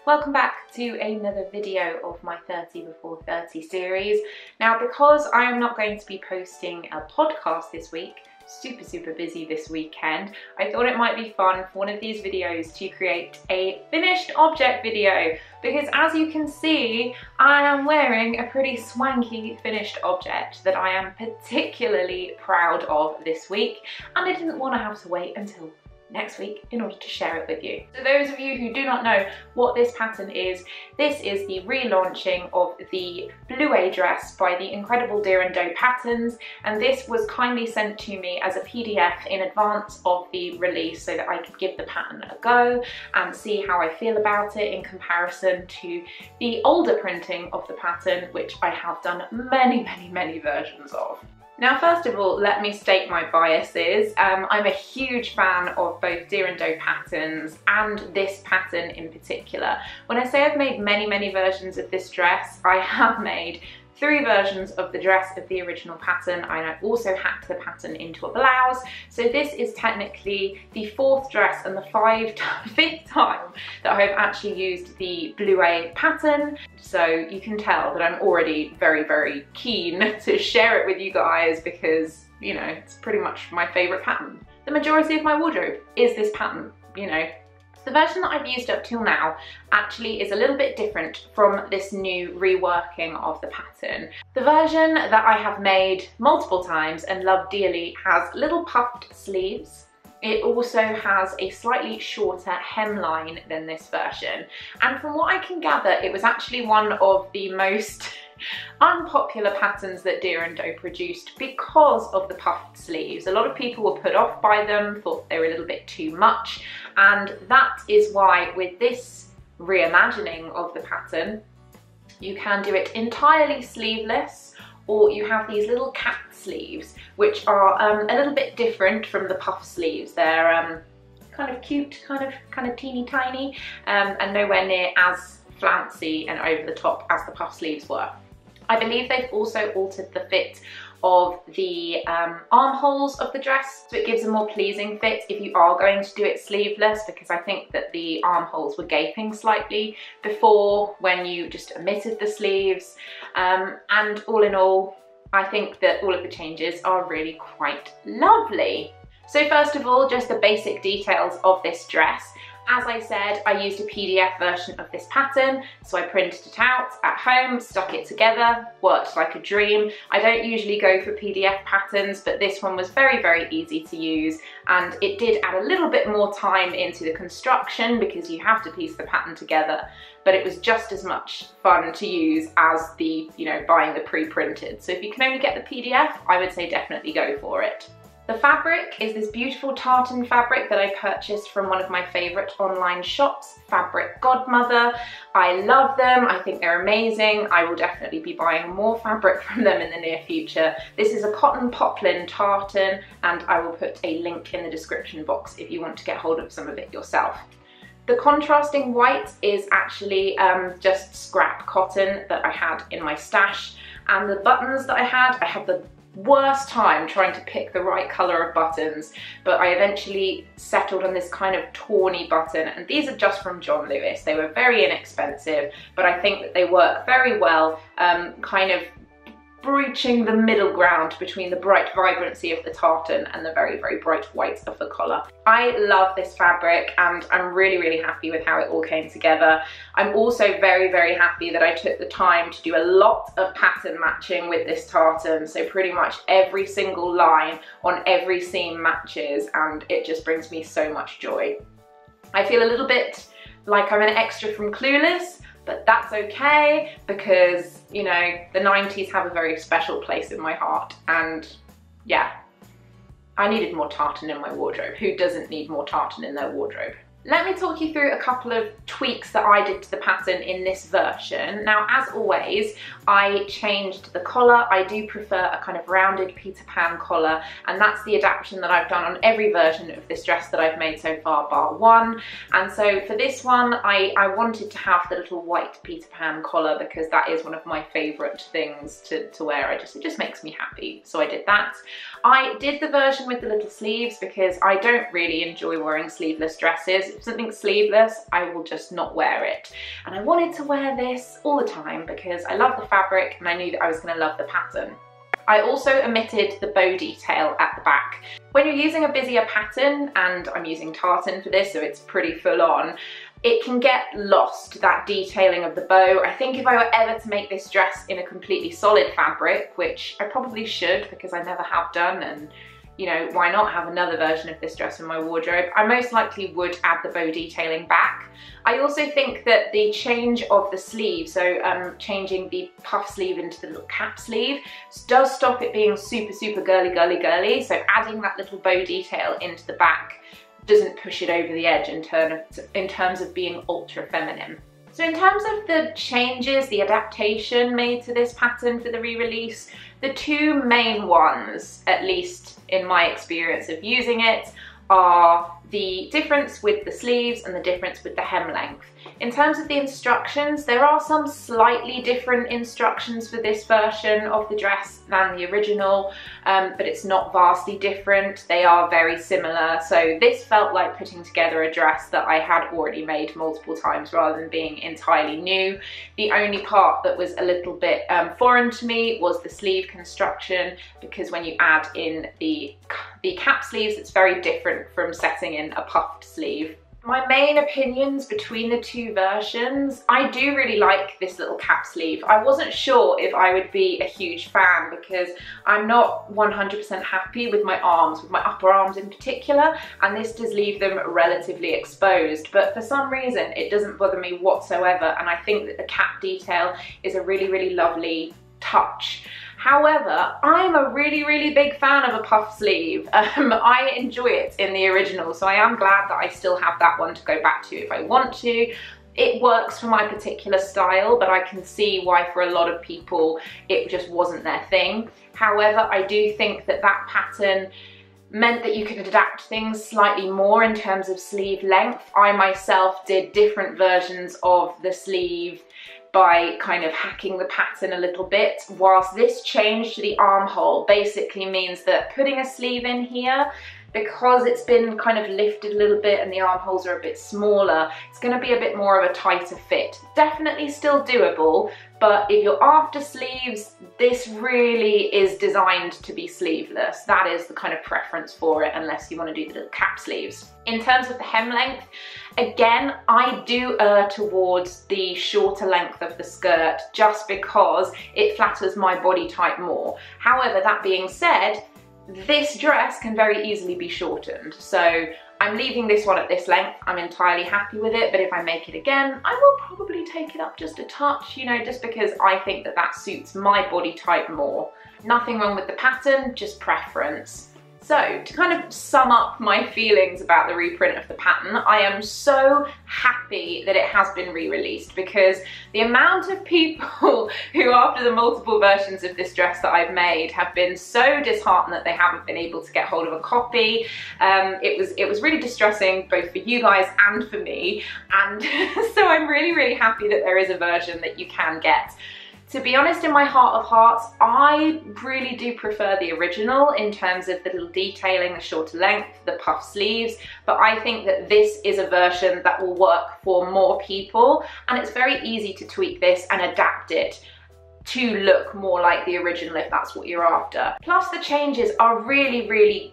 Welcome back to another video of my 30 before 30 series. Now, because I am not going to be posting a podcast this week, super busy this weekend, I thought it might be fun for one of these videos to create a finished object video, because as you can see, I am wearing a pretty swanky finished object that I am particularly proud of this week, and I didn't want to have to wait until next week in order to share it with you. So those of you who do not know what this pattern is, this is the relaunching of the Bleuet dress by the incredible Deer and Doe patterns, and this was kindly sent to me as a PDF in advance of the release so that I could give the pattern a go and see how I feel about it in comparison to the older printing of the pattern, which I have done many versions of. Now, first of all, let me state my biases. I'm a huge fan of both Deer and Doe patterns and this pattern in particular. When I say I've made many versions of this dress, I have made 3 versions of the dress of the original pattern, and I also hacked the pattern into a blouse. So this is technically the 4th dress and the 5th time that I've actually used the Bleuet pattern. So you can tell that I'm already very keen to share it with you guys because, you know, it's pretty much my favourite pattern. The majority of my wardrobe is this pattern, you know. The version that I've used up till now actually is a little bit different from this new reworking of the pattern. The version that I have made multiple times and love dearly has little puffed sleeves. It also has a slightly shorter hemline than this version. And from what I can gather, it was actually one of the most unpopular patterns that Deer and Doe produced because of the puffed sleeves. A lot of people were put off by them, thought they were a little bit too much, and that is why with this reimagining of the pattern, you can do it entirely sleeveless, or you have these little cap sleeves, which are a little bit different from the puff sleeves. They're kind of cute, kind of teeny tiny, and nowhere near as flouncy and over the top as the puff sleeves were. I believe they've also altered the fit of the armholes of the dress, so it gives a more pleasing fit if you are going to do it sleeveless, because I think that the armholes were gaping slightly before when you just omitted the sleeves. And all in all, I think that all of the changes are really quite lovely. So first of all, just the basic details of this dress. As I said, I used a PDF version of this pattern, so I printed it out at home, stuck it together, worked like a dream. I don't usually go for PDF patterns, but this one was very easy to use, and it did add a little bit more time into the construction because you have to piece the pattern together, but it was just as much fun to use as the, you know, buying the pre-printed. So if you can only get the PDF, I would say definitely go for it. The fabric is this beautiful tartan fabric that I purchased from one of my favourite online shops, Fabric Godmother. I love them, I think they're amazing. I will definitely be buying more fabric from them in the near future. This is a cotton poplin tartan, and I will put a link in the description box if you want to get hold of some of it yourself. The contrasting white is actually just scrap cotton that I had in my stash, and the buttons that I had the worst time trying to pick the right colour of buttons, but I eventually settled on this kind of tawny button, and these are just from John Lewis. They were very inexpensive, but I think that they work very well, kind of breaching the middle ground between the bright vibrancy of the tartan and the very bright white of the collar. I love this fabric, and I'm really happy with how it all came together. I'm also very happy that I took the time to do a lot of pattern matching with this tartan, so pretty much every single line on every seam matches, and it just brings me so much joy. I feel a little bit like I'm an extra from Clueless, but that's okay because, you know, the 90s have a very special place in my heart, and yeah, I needed more tartan in my wardrobe. Who doesn't need more tartan in their wardrobe? Let me talk you through a couple of tweaks that I did to the pattern in this version. Now, as always, I changed the collar. I do prefer a kind of rounded Peter Pan collar, and that's the adaptation that I've done on every version of this dress that I've made so far, bar one. And so for this one, I wanted to have the little white Peter Pan collar because that is one of my favourite things to wear. It just makes me happy, so I did that. I did the version with the little sleeves because I don't really enjoy wearing sleeveless dresses. If something's sleeveless, I will just not wear it. And I wanted to wear this all the time because I love the fabric and I knew that I was going to love the pattern. I also omitted the bow detail at the back. When you're using a busier pattern, and I'm using tartan for this, so it's pretty full on, it can get lost, that detailing of the bow. I think if I were ever to make this dress in a completely solid fabric, which I probably should because I never have done, and you know, why not have another version of this dress in my wardrobe, I most likely would add the bow detailing back. I also think that the change of the sleeve, so changing the puff sleeve into the little cap sleeve, does stop it being super girly. So adding that little bow detail into the back doesn't push it over the edge in terms of being ultra feminine. So in terms of the changes, the adaptation made to this pattern for the re-release, the two main ones, at least in my experience of using it, are the difference with the sleeves and the difference with the hem length. In terms of the instructions, there are some slightly different instructions for this version of the dress than the original, but it's not vastly different. They are very similar. So this felt like putting together a dress that I had already made multiple times rather than being entirely new. The only part that was a little bit foreign to me was the sleeve construction, because when you add in the cap sleeves, it's very different from setting in a puffed sleeve. My main opinions between the two versions, I do really like this little cap sleeve. I wasn't sure if I would be a huge fan because I'm not 100% happy with my arms, with my upper arms in particular, and this does leave them relatively exposed, but for some reason it doesn't bother me whatsoever, and I think that the cap detail is a really lovely touch. However, I'm a really big fan of a puff sleeve. I enjoy it in the original, so I am glad that I still have that one to go back to if I want to. It works for my particular style, but I can see why for a lot of people it just wasn't their thing. However, I do think that that pattern meant that you could adapt things slightly more in terms of sleeve length. I myself did different versions of the sleeve by kind of hacking the pattern a little bit, whilst this change to the armhole basically means that putting a sleeve in here, because it's been kind of lifted a little bit and the armholes are a bit smaller, it's going to be a bit more of a tighter fit. Definitely still doable, but if you're after sleeves, this really is designed to be sleeveless. That is the kind of preference for it, unless you want to do the little cap sleeves. In terms of the hem length, again, I do err towards the shorter length of the skirt just because it flatters my body type more. However, that being said, this dress can very easily be shortened. So I'm leaving this one at this length. I'm entirely happy with it, but if I make it again, I will probably take it up just a touch, you know, just because I think that that suits my body type more. Nothing wrong with the pattern, just preference. So to kind of sum up my feelings about the reprint of the pattern, I am so happy that it has been re-released, because the amount of people who after the multiple versions of this dress that I've made have been so disheartened that they haven't been able to get hold of a copy. It was really distressing both for you guys and for me, and so I'm really happy that there is a version that you can get. To be honest, in my heart of hearts, I really do prefer the original in terms of the little detailing, the shorter length, the puff sleeves, but I think that this is a version that will work for more people, and it's very easy to tweak this and adapt it to look more like the original if that's what you're after. Plus the changes are really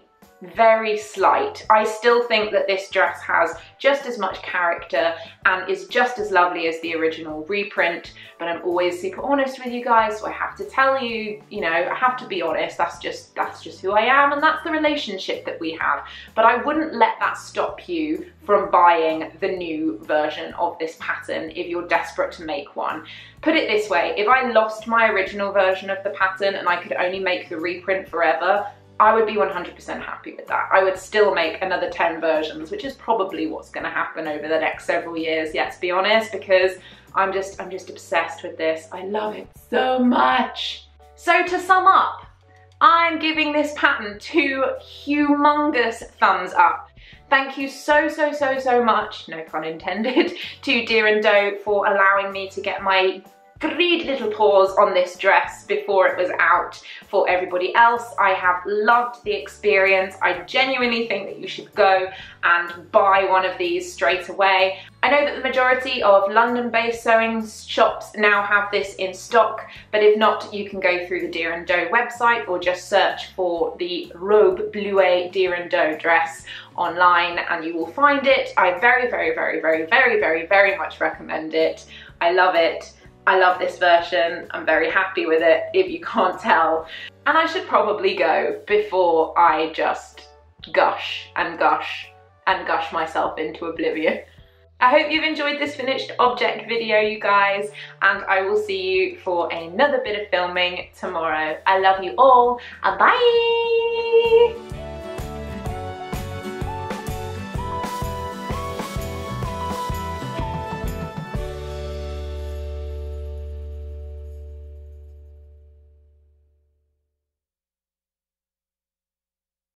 very slight. I still think that this dress has just as much character and is just as lovely as the original reprint, but I'm always super honest with you guys, so I have to tell you, you know, I have to be honest, that's just who I am, and that's the relationship that we have. But I wouldn't let that stop you from buying the new version of this pattern if you're desperate to make one. Put it this way, if I lost my original version of the pattern and I could only make the reprint forever, I would be 100% happy with that. I would still make another 10 versions, which is probably what's going to happen over the next several years, yet to be honest, because I'm just obsessed with this. I love it so much. So to sum up, I'm giving this pattern 2 humongous thumbs up. Thank you so much, no pun intended, to Deer and Doe for allowing me to get my greedy little paws on this dress before it was out for everybody else. I have loved the experience. I genuinely think that you should go and buy one of these straight away. I know that the majority of London-based sewing shops now have this in stock, but if not, you can go through the Deer and Doe website or just search for the robe Bleuet Deer and Doe dress online and you will find it. I very much recommend it. I love it. I love this version. I'm very happy with it, if you can't tell. And I should probably go before I just gush and gush and gush myself into oblivion. I hope you've enjoyed this finished object video, you guys, and I will see you for another bit of filming tomorrow. I love you all, and bye!